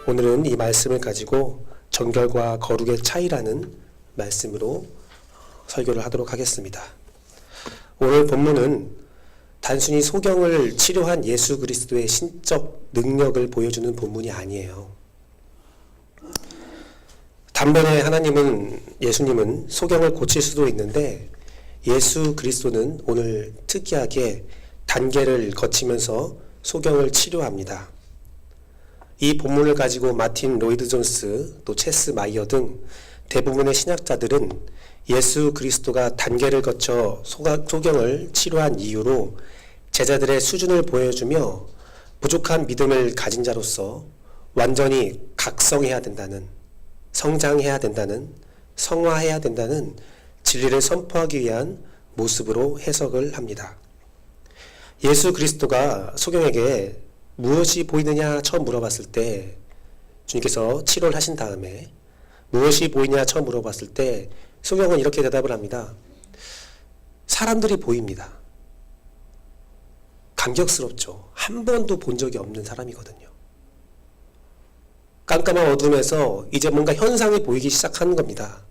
오늘은 이 말씀을 가지고 정결과 거룩의 차이라는 말씀으로 설교를 하도록 하겠습니다. 오늘 본문은 단순히 소경을 치료한 예수 그리스도의 신적 능력을 보여주는 본문이 아니에요. 단번에 예수님은 소경을 고칠 수도 있는데 예수 그리스도는 오늘 특이하게 단계를 거치면서 소경을 치료합니다. 이 본문을 가지고 마틴 로이드 존스, 또 체스 마이어 등 대부분의 신학자들은 예수 그리스도가 단계를 거쳐 소경을 치료한 이유로 제자들의 수준을 보여주며 부족한 믿음을 가진 자로서 완전히 각성해야 된다는, 성장해야 된다는, 성화해야 된다는 진리를 선포하기 위한 모습으로 해석을 합니다. 예수 그리스도가 소경에게 무엇이 보이느냐 처음 물어봤을 때, 주님께서 치료를 하신 다음에 무엇이 보이냐 처음 물어봤을 때 소경은 이렇게 대답을 합니다. 사람들이 보입니다. 감격스럽죠. 한 번도 본 적이 없는 사람이거든요. 깜깜한 어둠에서 이제 뭔가 현상이 보이기 시작하는 겁니다.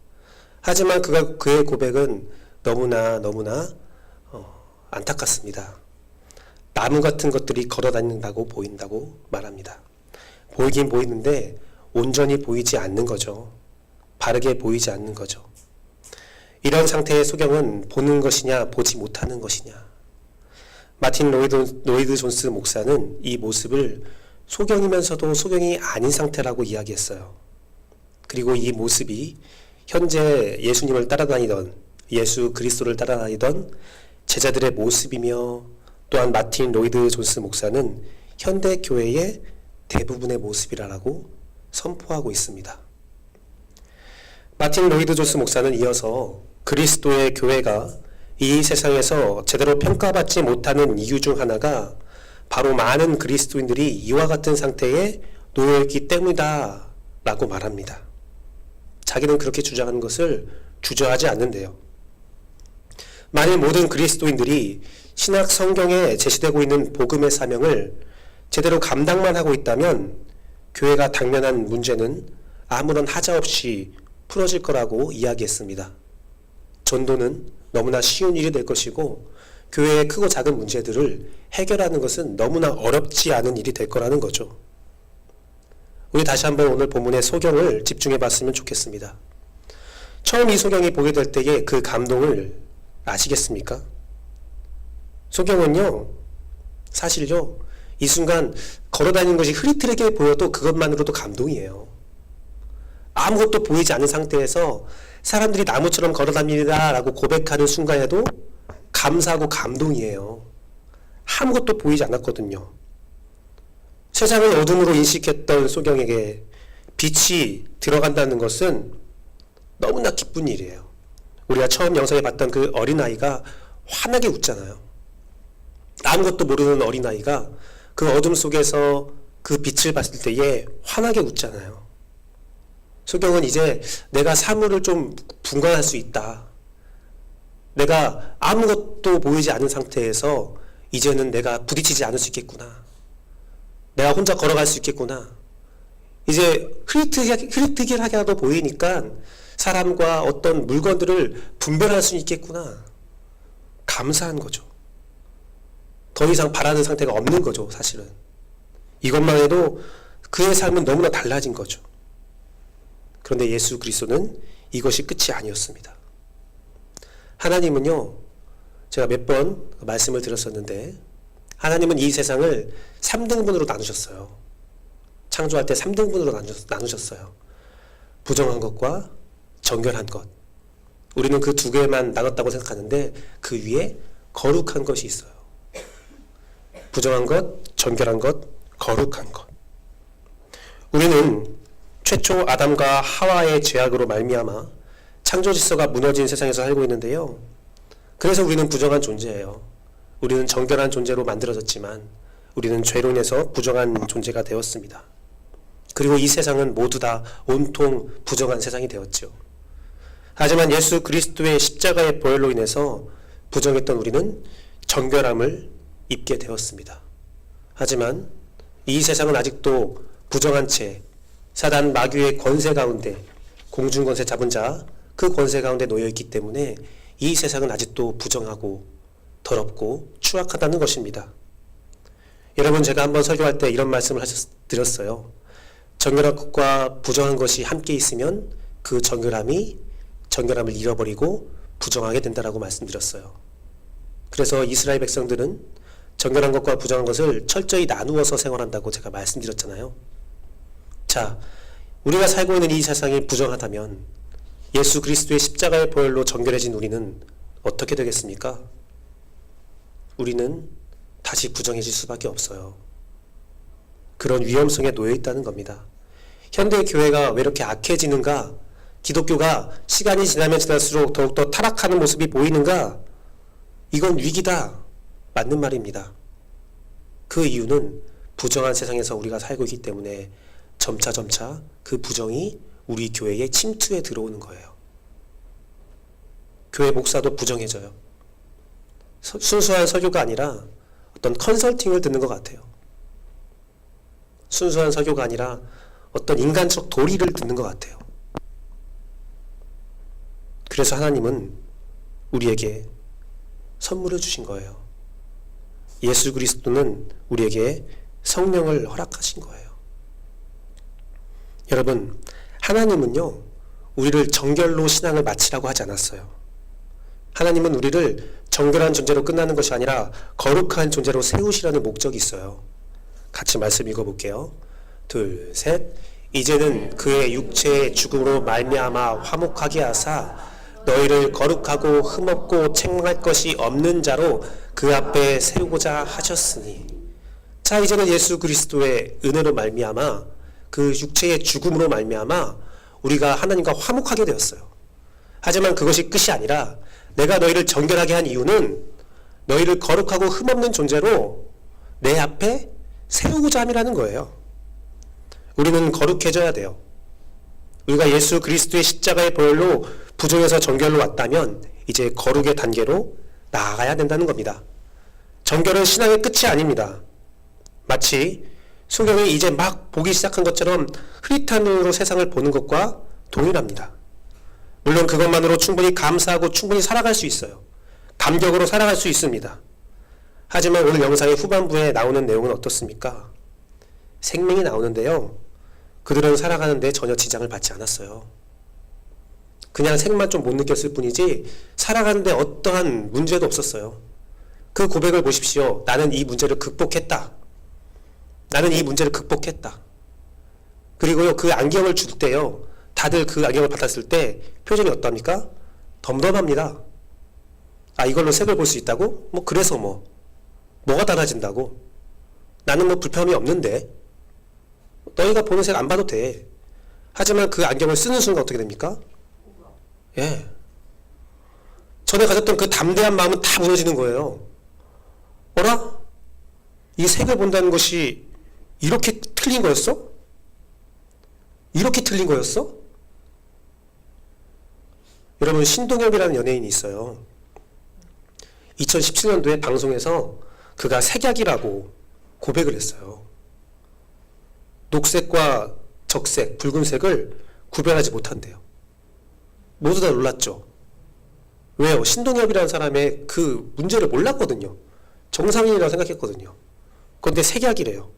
하지만 그의 고백은 너무나 안타깝습니다. 나무 같은 것들이 걸어다닌다고 보인다고 말합니다. 보이긴 보이는데 온전히 보이지 않는 거죠. 바르게 보이지 않는 거죠. 이런 상태의 소경은 보는 것이냐 보지 못하는 것이냐. 마틴 로이드 존스 목사는 이 모습을 소경이면서도 소경이 아닌 상태라고 이야기했어요. 그리고 이 모습이 현재 예수님을 따라다니던, 예수 그리스도를 따라다니던 제자들의 모습이며, 또한 마틴 로이드 존스 목사는 현대 교회의 대부분의 모습이라고 선포하고 있습니다. 마틴 로이드 존스 목사는 이어서 그리스도의 교회가 이 세상에서 제대로 평가받지 못하는 이유 중 하나가 바로 많은 그리스도인들이 이와 같은 상태에 놓여있기 때문이다 라고 말합니다. 자기는 그렇게 주장하는 것을 주저하지 않는데요. 만일 모든 그리스도인들이 신약 성경에 제시되고 있는 복음의 사명을 제대로 감당만 하고 있다면 교회가 당면한 문제는 아무런 하자 없이 풀어질 거라고 이야기했습니다. 전도는 너무나 쉬운 일이 될 것이고 교회의 크고 작은 문제들을 해결하는 것은 너무나 어렵지 않은 일이 될 거라는 거죠. 우리 다시 한번 오늘 본문의 소경을 집중해 봤으면 좋겠습니다. 처음 이 소경이 보게 될 때의 그 감동을 아시겠습니까? 소경은요, 사실요, 이 순간 걸어다니는 것이 흐릿하게 보여도 그것만으로도 감동이에요. 아무것도 보이지 않는 상태에서 사람들이 나무처럼 걸어다닙니다 라고 고백하는 순간에도 감사하고 감동이에요. 아무것도 보이지 않았거든요. 세상을 어둠으로 인식했던 소경에게 빛이 들어간다는 것은 너무나 기쁜 일이에요. 우리가 처음 영상에 봤던 그 어린아이가 환하게 웃잖아요. 아무것도 모르는 어린아이가 그 어둠 속에서 그 빛을 봤을 때에 환하게 웃잖아요. 소경은 이제 내가 사물을 좀 분간할 수 있다. 내가 아무것도 보이지 않은 상태에서 이제는 내가 부딪히지 않을 수 있겠구나. 내가 혼자 걸어갈 수 있겠구나. 이제 흐릿하게라도 보이니까 사람과 어떤 물건들을 분별할 수 있겠구나. 감사한 거죠. 더 이상 바라는 상태가 없는 거죠, 사실은. 이것만 해도 그의 삶은 너무나 달라진 거죠. 그런데 예수 그리스도는 이것이 끝이 아니었습니다. 하나님은요, 제가 몇 번 말씀을 드렸었는데, 하나님은 이 세상을 3등분으로 나누셨어요. 창조할 때 3등분으로 나누셨어요. 부정한 것과 정결한 것. 우리는 그 두 개만 나눴다고 생각하는데 그 위에 거룩한 것이 있어요. 부정한 것, 정결한 것, 거룩한 것. 우리는 최초 아담과 하와의 죄악으로 말미암아 창조 질서가 무너진 세상에서 살고 있는데요. 그래서 우리는 부정한 존재예요. 우리는 정결한 존재로 만들어졌지만 우리는 죄로 인해서 부정한 존재가 되었습니다. 그리고 이 세상은 모두 다 온통 부정한 세상이 되었죠. 하지만 예수 그리스도의 십자가의 보혈로 인해서 부정했던 우리는 정결함을 입게 되었습니다. 하지만 이 세상은 아직도 부정한 채 사단 마귀의 권세 가운데, 공중 권세 잡은 자, 그 권세 가운데 놓여 있기 때문에 이 세상은 아직도 부정하고 더럽고 추악하다는 것입니다. 여러분, 제가 한번 설교할 때 이런 말씀을 드렸어요. 정결한 것과 부정한 것이 함께 있으면 그 정결함을 잃어버리고 부정하게 된다라고 말씀드렸어요. 그래서 이스라엘 백성들은 정결한 것과 부정한 것을 철저히 나누어서 생활한다고 제가 말씀드렸잖아요. 자, 우리가 살고 있는 이 세상이 부정하다면 예수 그리스도의 십자가의 보혈로 정결해진 우리는 어떻게 되겠습니까? 우리는 다시 부정해질 수밖에 없어요. 그런 위험성에 놓여 있다는 겁니다. 현대 교회가 왜 이렇게 악해지는가? 기독교가 시간이 지나면 지날수록 더욱더 타락하는 모습이 보이는가? 이건 위기다. 맞는 말입니다. 그 이유는 부정한 세상에서 우리가 살고 있기 때문에 점차 그 부정이 우리 교회에 침투해 들어오는 거예요. 교회 목사도 부정해져요. 순수한 설교가 아니라 어떤 컨설팅을 듣는 것 같아요. 순수한 설교가 아니라 어떤 인간적 도리를 듣는 것 같아요. 그래서 하나님은 우리에게 선물을 주신 거예요. 예수 그리스도는 우리에게 성령을 허락하신 거예요. 여러분, 하나님은요, 우리를 정결로 신앙을 마치라고 하지 않았어요. 하나님은 우리를 정결한 존재로 끝나는 것이 아니라 거룩한 존재로 세우시라는 목적이 있어요. 같이 말씀 읽어볼게요. 둘, 셋. 이제는 그의 육체의 죽음으로 말미암아 화목하게 하사 너희를 거룩하고 흠없고 책망할 것이 없는 자로 그 앞에 세우고자 하셨으니. 자, 이제는 예수 그리스도의 은혜로 말미암아 그 육체의 죽음으로 말미암아 우리가 하나님과 화목하게 되었어요. 하지만 그것이 끝이 아니라 내가 너희를 정결하게 한 이유는 너희를 거룩하고 흠없는 존재로 내 앞에 세우고자 함이라는 거예요. 우리는 거룩해져야 돼요. 우리가 예수 그리스도의 십자가의 보혈로 부정에서 정결로 왔다면 이제 거룩의 단계로 나아가야 된다는 겁니다. 정결은 신앙의 끝이 아닙니다. 마치 소경이 이제 막 보기 시작한 것처럼 흐릿한 눈으로 세상을 보는 것과 동일합니다. 물론 그것만으로 충분히 감사하고 충분히 살아갈 수 있어요. 감격으로 살아갈 수 있습니다. 하지만 오늘 영상의 후반부에 나오는 내용은 어떻습니까? 생명이 나오는데요. 그들은 살아가는데 전혀 지장을 받지 않았어요. 그냥 생만 좀 못 느꼈을 뿐이지 살아가는데 어떠한 문제도 없었어요. 그 고백을 보십시오. 나는 이 문제를 극복했다. 나는 이 문제를 극복했다. 그리고요, 그 안경을 줄 때요, 다들 그 안경을 받았을 때 표정이 어떠합니까? 덤덤합니다. 아, 이걸로 색을 볼 수 있다고? 그래서 뭐가 달라진다고? 나는 불편함이 없는데 너희가 보는 색 안 봐도 돼. 하지만 그 안경을 쓰는 순간 어떻게 됩니까? 예. 전에 가졌던 그 담대한 마음은 다 무너지는 거예요. 어라? 이 색을 본다는 것이 이렇게 틀린 거였어? 이렇게 틀린 거였어? 여러분, 신동엽이라는 연예인이 있어요. 2017년도에 방송에서 그가 색약이라고 고백을 했어요. 녹색과 적색, 붉은색을 구별하지 못한대요. 모두 다 놀랐죠. 왜요? 신동엽이라는 사람의 그 문제를 몰랐거든요. 정상인이라고 생각했거든요. 그런데 색약이래요.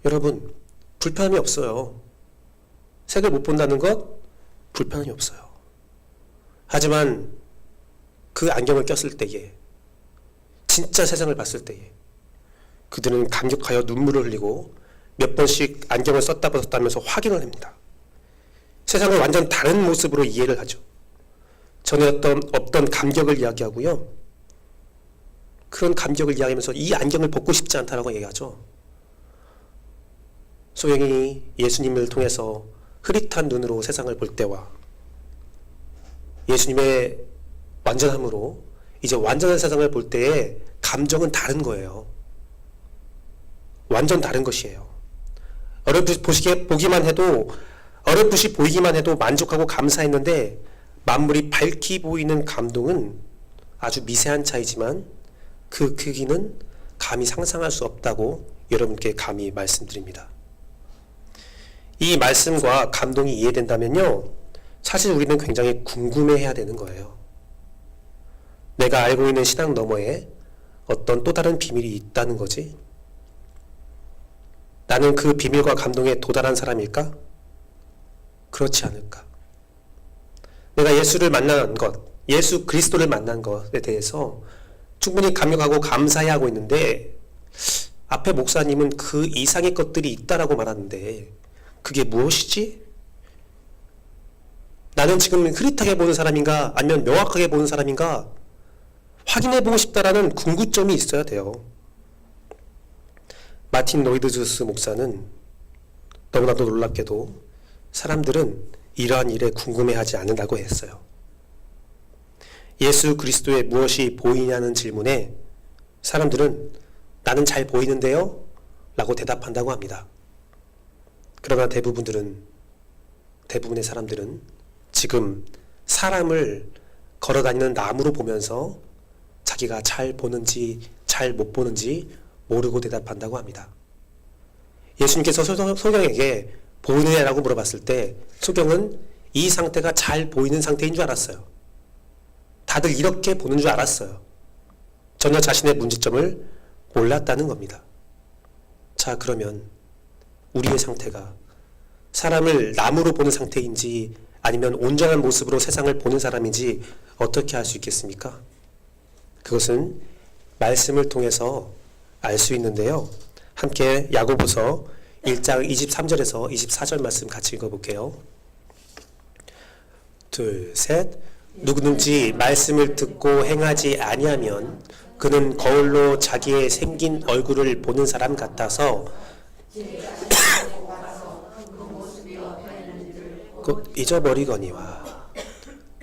여러분, 불편함이 없어요. 색을 못 본다는 것 불편함이 없어요. 하지만 그 안경을 꼈을 때에, 진짜 세상을 봤을 때에 그들은 감격하여 눈물을 흘리고 몇 번씩 안경을 썼다 벗었다 하면서 확인을 합니다. 세상을 완전 다른 모습으로 이해를 하죠. 전에 없던 감격을 이야기하고요. 그런 감격을 이야기하면서 이 안경을 벗고 싶지 않다라고 얘기하죠. 소영이 예수님을 통해서 흐릿한 눈으로 세상을 볼 때와 예수님의 완전함으로 이제 완전한 세상을 볼 때의 감정은 다른 거예요. 완전 다른 것이에요. 어렴풋이 보이기만 해도 만족하고 감사했는데 만물이 밝히 보이는 감동은 아주 미세한 차이지만 그 크기는 감히 상상할 수 없다고 여러분께 감히 말씀드립니다. 이 말씀과 감동이 이해된다면요, 사실 우리는 굉장히 궁금해해야 되는 거예요. 내가 알고 있는 신앙 너머에 어떤 또 다른 비밀이 있다는 거지? 나는 그 비밀과 감동에 도달한 사람일까? 그렇지 않을까? 내가 예수를 만난 것, 예수 그리스도를 만난 것에 대해서 충분히 감격하고 감사해 하고 있는데, 앞에 목사님은 그 이상의 것들이 있다라고 말하는데 그게 무엇이지? 나는 지금 흐릿하게 보는 사람인가 아니면 명확하게 보는 사람인가 확인해보고 싶다라는 궁구점이 있어야 돼요. 마틴 로이드 조스 목사는 너무나도 놀랍게도 사람들은 이러한 일에 궁금해하지 않는다고 했어요. 예수 그리스도의 무엇이 보이냐는 질문에 사람들은 나는 잘 보이는데요? 라고 대답한다고 합니다. 그러나 대부분의 사람들은 지금 사람을 걸어다니는 나무로 보면서 자기가 잘 보는지 잘 못 보는지 모르고 대답한다고 합니다. 예수님께서 소경에게 보이느냐라고 물어봤을 때 소경은 이 상태가 잘 보이는 상태인 줄 알았어요. 다들 이렇게 보는 줄 알았어요. 전혀 자신의 문제점을 몰랐다는 겁니다. 자, 그러면 우리의 상태가 사람을 나무로 보는 상태인지 아니면 온전한 모습으로 세상을 보는 사람인지 어떻게 알 수 있겠습니까? 그것은 말씀을 통해서 알 수 있는데요. 함께 야고보서 1장 23절에서 24절 말씀 같이 읽어볼게요. 둘, 셋. 누구든지 말씀을 듣고 행하지 아니하면 그는 거울로 자기의 생긴 얼굴을 보는 사람 같아서 곧 잊어버리거니와.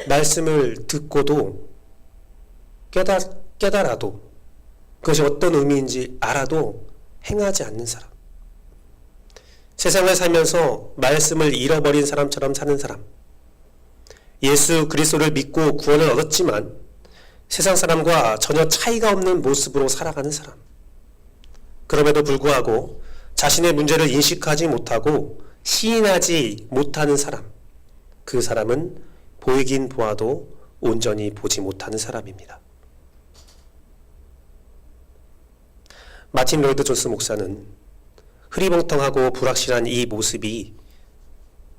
말씀을 듣고도 깨달아도 그것이 어떤 의미인지 알아도 행하지 않는 사람, 세상을 살면서 말씀을 잃어버린 사람처럼 사는 사람, 예수 그리스도를 믿고 구원을 얻었지만 세상 사람과 전혀 차이가 없는 모습으로 살아가는 사람, 그럼에도 불구하고 자신의 문제를 인식하지 못하고 시인하지 못하는 사람, 그 사람은 보이긴 보아도 온전히 보지 못하는 사람입니다. 마틴 로이드 존스 목사는 흐리멍텅하고 불확실한 이 모습이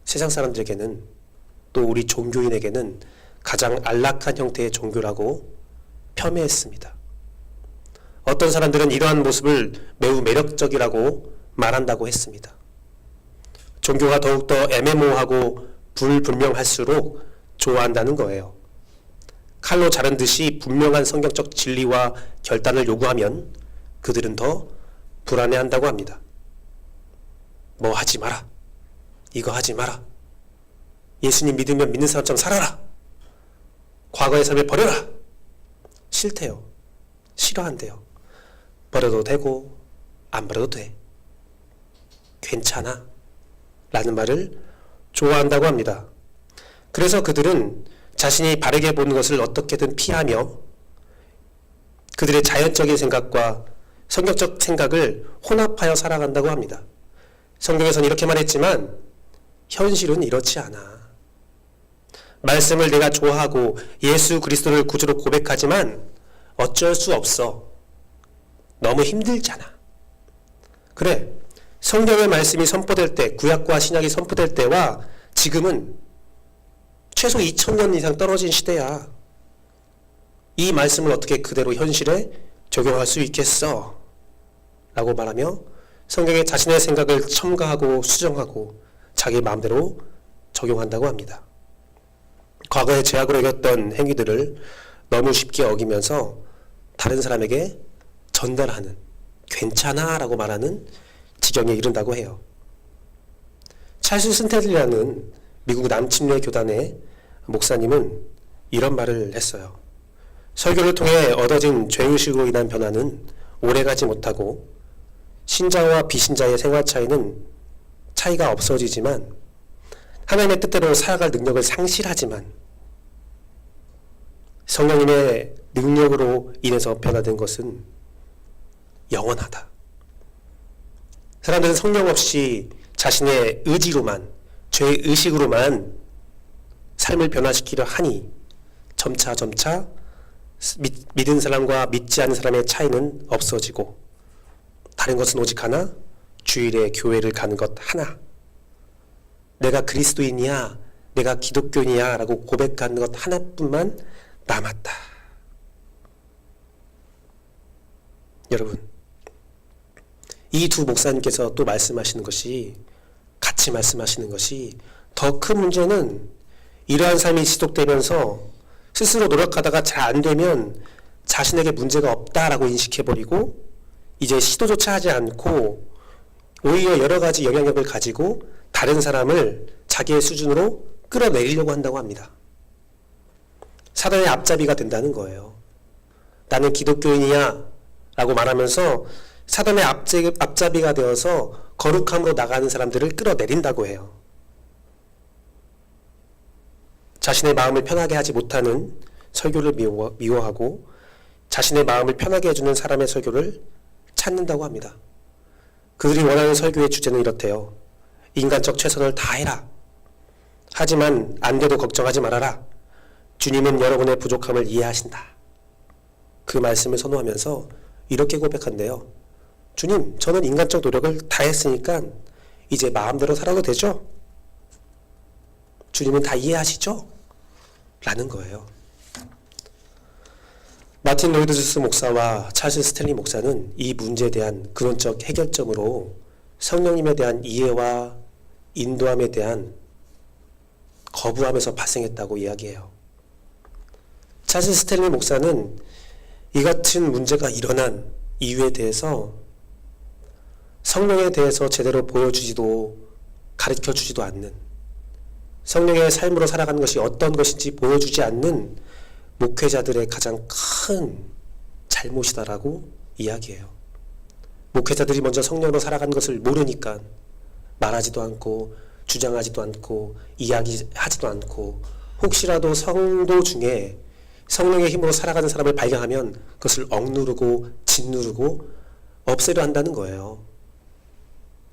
세상 사람들에게는 또 우리 종교인에게는 가장 안락한 형태의 종교라고 폄훼했습니다. 어떤 사람들은 이러한 모습을 매우 매력적이라고 말한다고 했습니다. 종교가 더욱더 애매모호하고 불분명할수록 좋아한다는 거예요. 칼로 자른 듯이 분명한 성경적 진리와 결단을 요구하면 그들은 더 불안해한다고 합니다. 뭐 하지 마라. 이거 하지 마라. 예수님 믿으면 믿는 사람처럼 살아라. 과거의 삶을 버려라. 싫대요. 싫어한대요. 버려도 되고 안 버려도 돼. 괜찮아. 라는 말을 좋아한다고 합니다. 그래서 그들은 자신이 바르게 보는 것을 어떻게든 피하며 그들의 자연적인 생각과 성경적 생각을 혼합하여 살아간다고 합니다. 성경에서는 이렇게 말했지만 현실은 이렇지 않아. 말씀을 내가 좋아하고 예수 그리스도를 구주로 고백하지만 어쩔 수 없어. 너무 힘들잖아. 그래, 성경의 말씀이 선포될 때, 구약과 신약이 선포될 때와 지금은 최소 2000년 이상 떨어진 시대야. 이 말씀을 어떻게 그대로 현실에 적용할 수 있겠어? 라고 말하며 성경에 자신의 생각을 첨가하고 수정하고 자기 마음대로 적용한다고 합니다. 과거에 죄악으로 여겼던 행위들을 너무 쉽게 어기면서 다른 사람에게 전달하는, 괜찮아 라고 말하는 지경에 이른다고 해요. 찰스 스탠리라는 미국 남침례 교단의 목사님은 이런 말을 했어요. 설교를 통해 얻어진 죄의식으로 인한 변화는 오래가지 못하고 신자와 비신자의 생활 차이가 없어지지만 하나님의 뜻대로 살아갈 능력을 상실하지만 성령님의 능력으로 인해서 변화된 것은 영원하다. 사람들은 성령 없이 자신의 의지로만, 죄의 의식으로만 삶을 변화시키려 하니 점차 믿은 사람과 믿지 않은 사람의 차이는 없어지고 다른 것은 오직 하나, 주일에 교회를 가는 것 하나. 내가 그리스도인이야, 내가 기독교인이야 라고 고백하는 것 하나뿐만 남았다. 여러분, 이 두 목사님께서 또 말씀하시는 것이, 같이 말씀하시는 것이, 더 큰 문제는 이러한 삶이 지속되면서 스스로 노력하다가 잘 안 되면 자신에게 문제가 없다라고 인식해버리고 이제 시도조차 하지 않고 오히려 여러 가지 영향력을 가지고 다른 사람을 자기의 수준으로 끌어내리려고 한다고 합니다. 사단의 앞잡이가 된다는 거예요. 나는 기독교인이야 라고 말하면서 사단의 앞잡이가 되어서 거룩함으로 나가는 사람들을 끌어내린다고 해요. 자신의 마음을 편하게 하지 못하는 설교를 미워하고 자신의 마음을 편하게 해주는 사람의 설교를 찾는다고 합니다. 그들이 원하는 설교의 주제는 이렇대요. 인간적 최선을 다해라. 하지만 안 돼도 걱정하지 말아라. 주님은 여러분의 부족함을 이해하신다. 그 말씀을 선호하면서 이렇게 고백한대요. 주님, 저는 인간적 노력을 다했으니까 이제 마음대로 살아도 되죠? 주님은 다 이해하시죠? 라는 거예요. 마틴 로이드 주스 목사와 찰스 스탠리 목사는 이 문제에 대한 근원적 해결점으로 성령님에 대한 이해와 인도함에 대한 거부함에서 발생했다고 이야기해요. 찰스 스탠리 목사는 이 같은 문제가 일어난 이유에 대해서 성령에 대해서 제대로 보여주지도 가르쳐주지도 않는, 성령의 삶으로 살아가는 것이 어떤 것인지 보여주지 않는 목회자들의 가장 큰 잘못이다라고 이야기해요. 목회자들이 먼저 성령으로 살아가는 것을 모르니까 말하지도 않고 주장하지도 않고 이야기하지도 않고 혹시라도 성도 중에 성령의 힘으로 살아가는 사람을 발견하면 그것을 억누르고 짓누르고 없애려 한다는 거예요.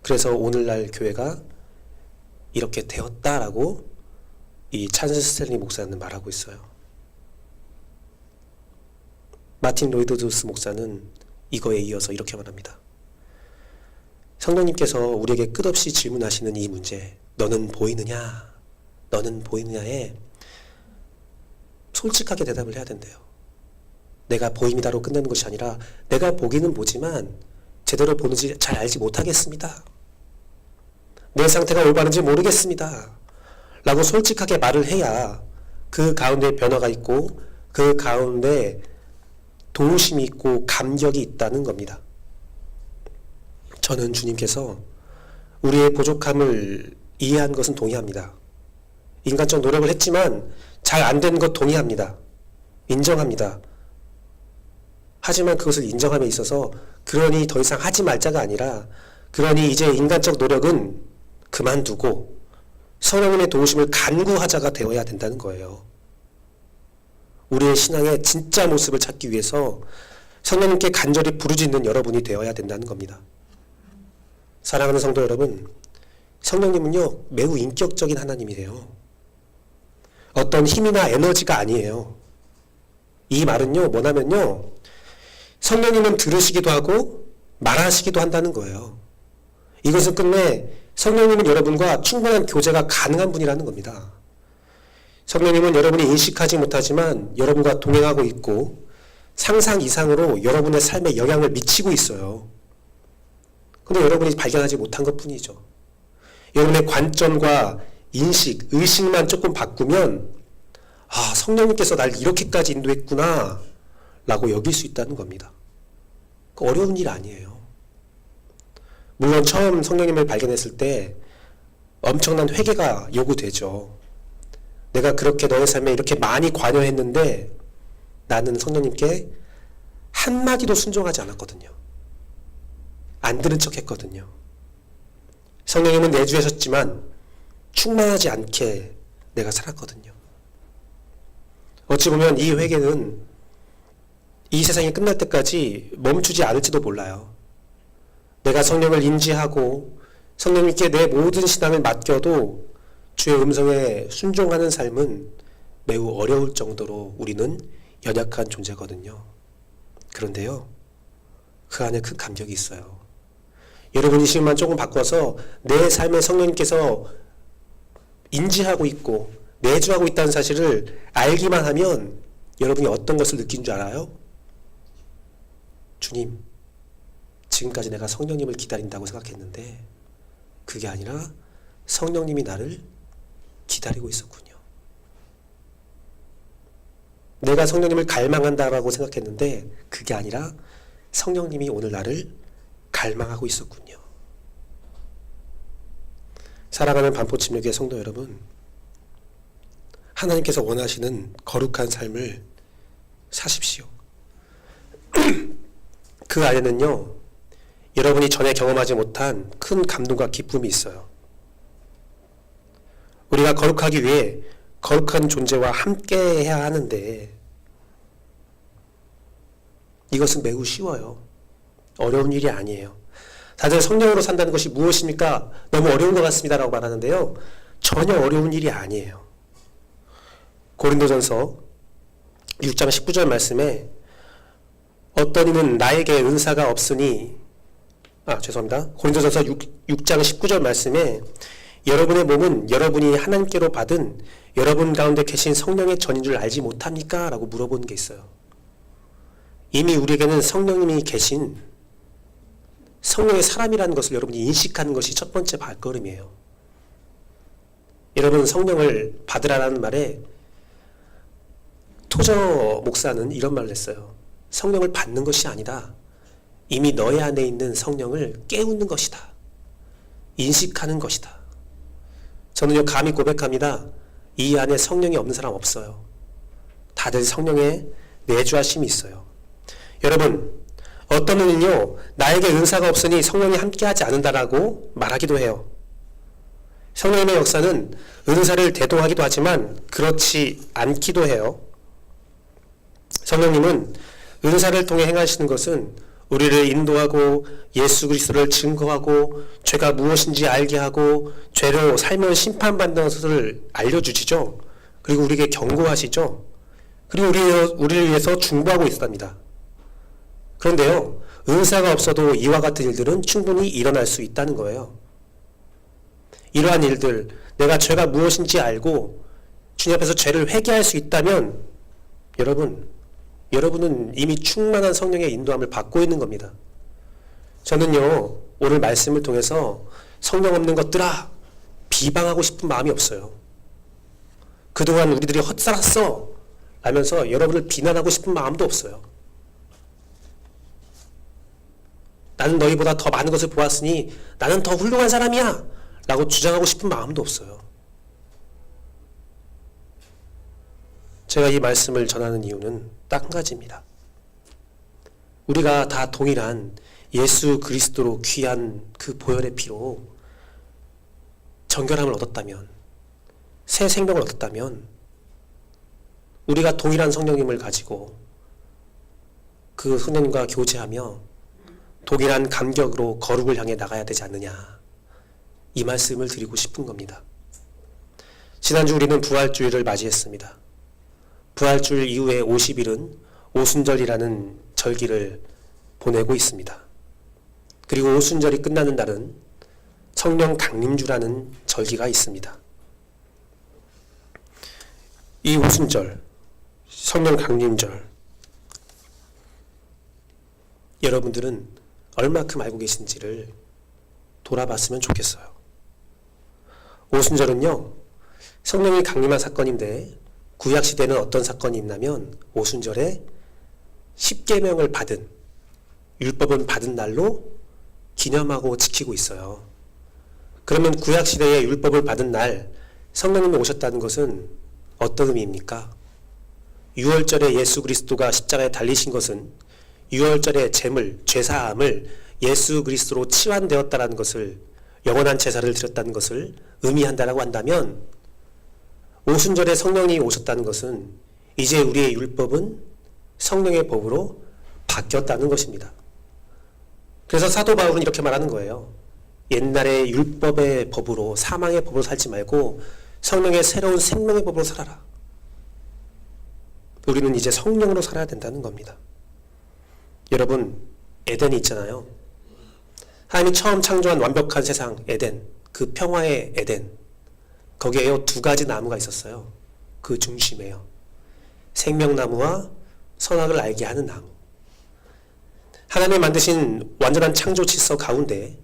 그래서 오늘날 교회가 이렇게 되었다라고 이 찰스 스탠리 목사는 말하고 있어요. 마틴 로이드 주스 목사는 이거에 이어서 이렇게 말합니다. 성령님께서 우리에게 끝없이 질문하시는 이 문제, 너는 보이느냐? 너는 보이느냐에 솔직하게 대답을 해야 된대요. 내가 보입니다로 끝내는 것이 아니라 내가 보기는 보지만 제대로 보는지 잘 알지 못하겠습니다. 내 상태가 올바른지 모르겠습니다. 라고 솔직하게 말을 해야 그 가운데 변화가 있고 그 가운데 도우심이 있고 감격이 있다는 겁니다. 저는 주님께서 우리의 부족함을 이해한 것은 동의합니다. 인간적 노력을 했지만 잘 안 된 것 동의합니다. 인정합니다. 하지만 그것을 인정함에 있어서 그러니 더 이상 하지 말자가 아니라 그러니 이제 인간적 노력은 그만두고 성령님의 도우심을 간구하자가 되어야 된다는 거예요. 우리의 신앙의 진짜 모습을 찾기 위해서 성령님께 간절히 부르짖는 여러분이 되어야 된다는 겁니다. 사랑하는 성도 여러분, 성령님은요 매우 인격적인 하나님이래요. 어떤 힘이나 에너지가 아니에요. 이 말은요 뭐냐면요 성령님은 들으시기도 하고 말하시기도 한다는 거예요. 이것은 끝내 성령님은 여러분과 충분한 교제가 가능한 분이라는 겁니다. 성령님은 여러분이 인식하지 못하지만 여러분과 동행하고 있고 상상 이상으로 여러분의 삶에 영향을 미치고 있어요. 근데 여러분이 발견하지 못한 것 뿐이죠. 여러분의 관점과 인식, 의식만 조금 바꾸면 아, 성령님께서 날 이렇게까지 인도했구나 라고 여길 수 있다는 겁니다. 어려운 일 아니에요. 물론 처음 성령님을 발견했을 때 엄청난 회개가 요구되죠. 내가 그렇게 너의 삶에 이렇게 많이 관여했는데 나는 성령님께 한마디도 순종하지 않았거든요. 안 들은 척 했거든요. 성령님은 내주하셨지만 충만하지 않게 내가 살았거든요. 어찌 보면 이 회개는 이 세상이 끝날 때까지 멈추지 않을지도 몰라요. 내가 성령을 인지하고 성령님께 내 모든 신앙을 맡겨도 주의 음성에 순종하는 삶은 매우 어려울 정도로 우리는 연약한 존재거든요. 그런데요, 그 안에 큰 감격이 있어요. 여러분 이 시간만 조금 바꿔서 내 삶에 성령님께서 인지하고 있고 내주하고 있다는 사실을 알기만 하면 여러분이 어떤 것을 느낀 줄 알아요? 주님, 지금까지 내가 성령님을 기다린다고 생각했는데 그게 아니라 성령님이 나를 기다리고 있었군요. 내가 성령님을 갈망한다라고 생각했는데 그게 아니라 성령님이 오늘 나를 갈망하고 있었군요. 살아가는 반포침례교회 성도 여러분, 하나님께서 원하시는 거룩한 삶을 사십시오. 그 안에는요, 여러분이 전에 경험하지 못한 큰 감동과 기쁨이 있어요. 우리가 거룩하기 위해 거룩한 존재와 함께 해야 하는데 이것은 매우 쉬워요. 어려운 일이 아니에요. 다들 성령으로 산다는 것이 무엇입니까? 너무 어려운 것 같습니다 라고 말하는데요, 전혀 어려운 일이 아니에요. 고린도전서 6장 19절 말씀에 어떤 이는 나에게 은사가 없으니 고린도전서 6장 19절 말씀에 여러분의 몸은 여러분이 하나님께로 받은 여러분 가운데 계신 성령의 전인 줄 알지 못합니까? 라고 물어보는 게 있어요. 이미 우리에게는 성령님이 계신 성령의 사람이라는 것을 여러분이 인식하는 것이 첫 번째 발걸음이에요. 여러분 성령을 받으라는 말에 토저 목사는 이런 말을 했어요. 성령을 받는 것이 아니다. 이미 너의 안에 있는 성령을 깨우는 것이다. 인식하는 것이다. 저는요 감히 고백합니다. 이 안에 성령이 없는 사람 없어요. 다들 성령의 내주하심이 있어요. 여러분, 어떤 이는요 나에게 은사가 없으니 성령이 함께하지 않는다라고 말하기도 해요. 성령님의 역사는 은사를 대동하기도 하지만 그렇지 않기도 해요. 성령님은 은사를 통해 행하시는 것은 우리를 인도하고 예수 그리스도를 증거하고 죄가 무엇인지 알게 하고 죄로 살면 심판받는 것을 알려주시죠. 그리고 우리에게 경고하시죠. 그리고 우리를 위해서 중보하고 있답니다. 그런데요, 은사가 없어도 이와 같은 일들은 충분히 일어날 수 있다는 거예요. 이러한 일들, 내가 죄가 무엇인지 알고 주님 앞에서 죄를 회개할 수 있다면 여러분은 이미 충만한 성령의 인도함을 받고 있는 겁니다. 저는요 오늘 말씀을 통해서 성령 없는 것들아 비방하고 싶은 마음이 없어요. 그동안 우리들이 헛살았어 라면서 여러분을 비난하고 싶은 마음도 없어요. 나는 너희보다 더 많은 것을 보았으니 나는 더 훌륭한 사람이야 라고 주장하고 싶은 마음도 없어요. 제가 이 말씀을 전하는 이유는 딱 한 가지입니다. 우리가 다 동일한 예수 그리스도로 귀한 그 보혈의 피로 정결함을 얻었다면, 새 생명을 얻었다면 우리가 동일한 성령님을 가지고 그 성령님과 교제하며 동일한 감격으로 거룩을 향해 나가야 되지 않느냐, 이 말씀을 드리고 싶은 겁니다. 지난주 우리는 부활주일을 맞이했습니다. 부활주일 이후에 50일은 오순절이라는 절기를 보내고 있습니다. 그리고 오순절이 끝나는 날은 성령 강림주라는 절기가 있습니다. 이 오순절, 성령 강림절, 여러분들은 얼마큼 알고 계신지를 돌아봤으면 좋겠어요. 오순절은요, 성령이 강림한 사건인데 구약시대는 어떤 사건이 있냐면 오순절에 십계명을 받은, 율법은 받은 날로 기념하고 지키고 있어요. 그러면 구약시대에 율법을 받은 날 성령님이 오셨다는 것은 어떤 의미입니까? 유월절에 예수 그리스도가 십자가에 달리신 것은 유월절의 제물, 죄사함을 예수 그리스도로 치환되었다는 것을, 영원한 제사를 드렸다는 것을 의미한다라고 한다면, 오순절에 성령이 오셨다는 것은 이제 우리의 율법은 성령의 법으로 바뀌었다는 것입니다. 그래서 사도 바울은 이렇게 말하는 거예요. 옛날의 율법의 법으로, 사망의 법으로 살지 말고 성령의 새로운 생명의 법으로 살아라. 우리는 이제 성령으로 살아야 된다는 겁니다. 여러분, 에덴이 있잖아요. 하나님이 처음 창조한 완벽한 세상 에덴, 그 평화의 에덴, 거기에요 2가지 나무가 있었어요. 그 중심에요. 생명나무와 선악을 알게 하는 나무. 하나님이 만드신 완전한 창조 질서 가운데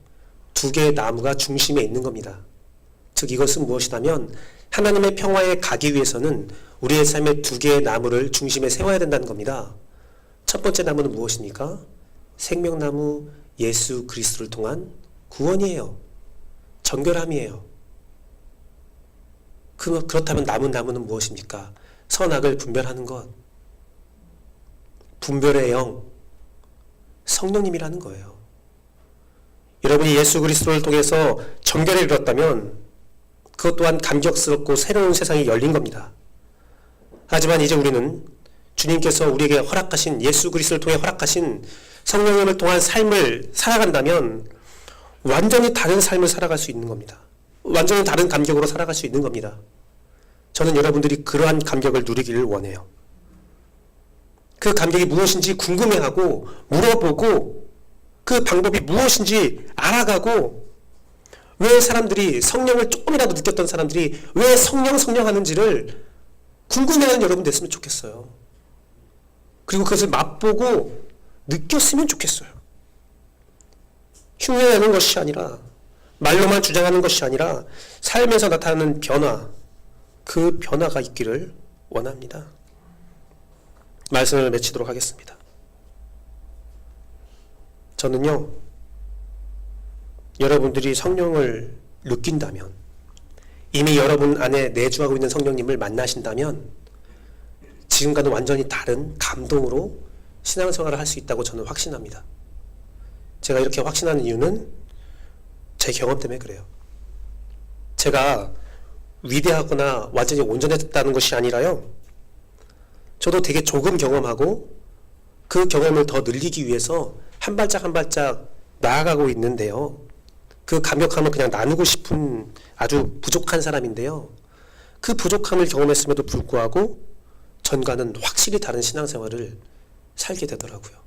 2개의 나무가 중심에 있는 겁니다. 즉 이것은 무엇이냐면 하나님의 평화에 가기 위해서는 우리의 삶에 2개의 나무를 중심에 세워야 된다는 겁니다. 첫 번째 나무는 무엇입니까? 생명나무 예수 그리스도를 통한 구원이에요. 정결함이에요. 그렇다면 남은 나무는 무엇입니까? 선악을 분별하는 것. 분별의 영, 성령님이라는 거예요. 여러분이 예수 그리스도를 통해서 정결을 이뤘다면 그것 또한 감격스럽고 새로운 세상이 열린 겁니다. 하지만 이제 우리는 주님께서 우리에게 허락하신, 예수 그리스도를 통해 허락하신 성령님을 통한 삶을 살아간다면 완전히 다른 삶을 살아갈 수 있는 겁니다. 완전히 다른 감격으로 살아갈 수 있는 겁니다. 저는 여러분들이 그러한 감격을 누리기를 원해요. 그 감격이 무엇인지 궁금해하고 물어보고 그 방법이 무엇인지 알아가고, 왜 사람들이 성령을 조금이라도 느꼈던 사람들이 왜 성령 하는지를 궁금해하는 여러분 됐으면 좋겠어요. 그리고 그것을 맛보고 느꼈으면 좋겠어요. 흉내내는 것이 아니라, 말로만 주장하는 것이 아니라 삶에서 나타나는 변화, 그 변화가 있기를 원합니다. 말씀을 맺히도록 하겠습니다. 저는요, 여러분들이 성령을 느낀다면, 이미 여러분 안에 내주하고 있는 성령님을 만나신다면 지금과는 완전히 다른 감동으로 신앙생활을 할 수 있다고 저는 확신합니다. 제가 이렇게 확신하는 이유는 제 경험 때문에 그래요. 제가 위대하거나 완전히 온전했다는 것이 아니라요, 저도 되게 조금 경험하고 그 경험을 더 늘리기 위해서 한 발짝 한 발짝 나아가고 있는데요, 그 감격함을 그냥 나누고 싶은 아주 부족한 사람인데요, 그 부족함을 경험했음에도 불구하고 전과는 확실히 다른 신앙생활을 살게 되더라고요.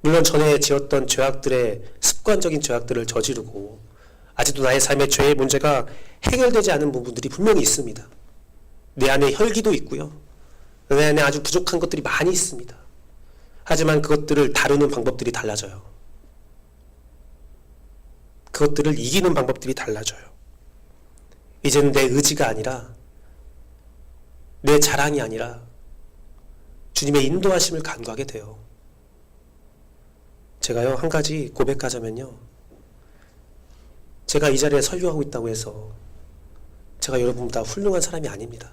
물론 전에 지었던 죄악들의, 습관적인 죄악들을 저지르고 아직도 나의 삶의 죄의 문제가 해결되지 않은 부분들이 분명히 있습니다. 내 안에 혈기도 있고요, 내 안에 아주 부족한 것들이 많이 있습니다. 하지만 그것들을 다루는 방법들이 달라져요. 그것들을 이기는 방법들이 달라져요. 이제는 내 의지가 아니라, 내 자랑이 아니라 주님의 인도하심을 간구하게 돼요. 제가요, 한 가지 고백하자면요, 제가 이 자리에 설교하고 있다고 해서 제가 여러분보다 훌륭한 사람이 아닙니다.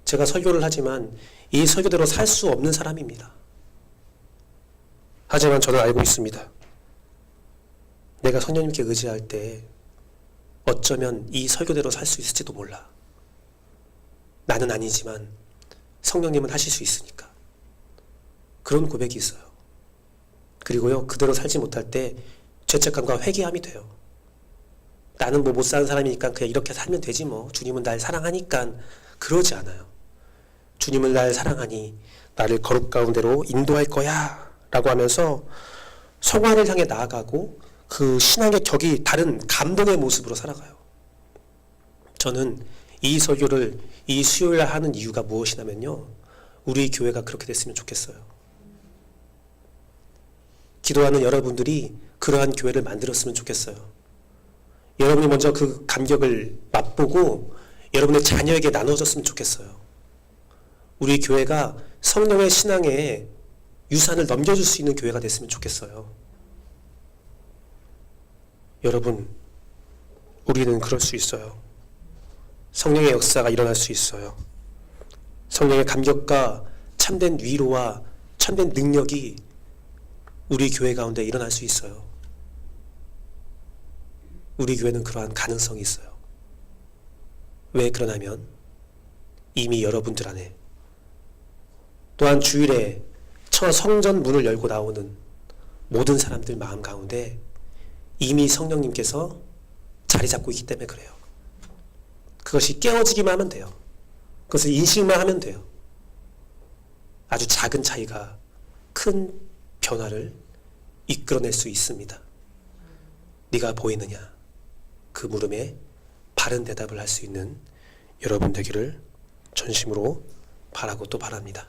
제가 설교를 하지만 이 설교대로 살 수 없는 사람입니다. 하지만 저는 알고 있습니다. 내가 성령님께 의지할 때 어쩌면 이 설교대로 살 수 있을지도 몰라. 나는 아니지만 성령님은 하실 수 있으니까. 그런 고백이 있어요. 그리고요, 그대로 살지 못할 때 죄책감과 회개함이 돼요. 나는 뭐 못 사는 사람이니까 그냥 이렇게 살면 되지 뭐. 주님은 날 사랑하니까. 그러지 않아요. 주님은 날 사랑하니 나를 거룩 가운데로 인도할 거야 라고 하면서 성화를 향해 나아가고 그 신앙의 격이 다른 감동의 모습으로 살아가요. 저는 이 설교를 이 수요일에 하는 이유가 무엇이냐면요, 우리 교회가 그렇게 됐으면 좋겠어요. 기도하는 여러분들이 그러한 교회를 만들었으면 좋겠어요. 여러분이 먼저 그 감격을 맛보고 여러분의 자녀에게 나눠줬으면 좋겠어요. 우리 교회가 성령의 신앙에 유산을 넘겨줄 수 있는 교회가 됐으면 좋겠어요. 여러분, 우리는 그럴 수 있어요. 성령의 역사가 일어날 수 있어요. 성령의 감격과 참된 위로와 참된 능력이 우리 교회 가운데 일어날 수 있어요. 우리 교회는 그러한 가능성이 있어요. 왜 그러냐면 이미 여러분들 안에 또한 주일에 첫 성전 문을 열고 나오는 모든 사람들 마음 가운데 이미 성령님께서 자리 잡고 있기 때문에 그래요. 그것이 깨어지기만 하면 돼요. 그것을 인식만 하면 돼요. 아주 작은 차이가 큰 변화를 이끌어낼 수 있습니다. 네가 보이느냐? 그 물음에 바른 대답을 할 수 있는 여러분 되기를 전심으로 바라고 또 바랍니다.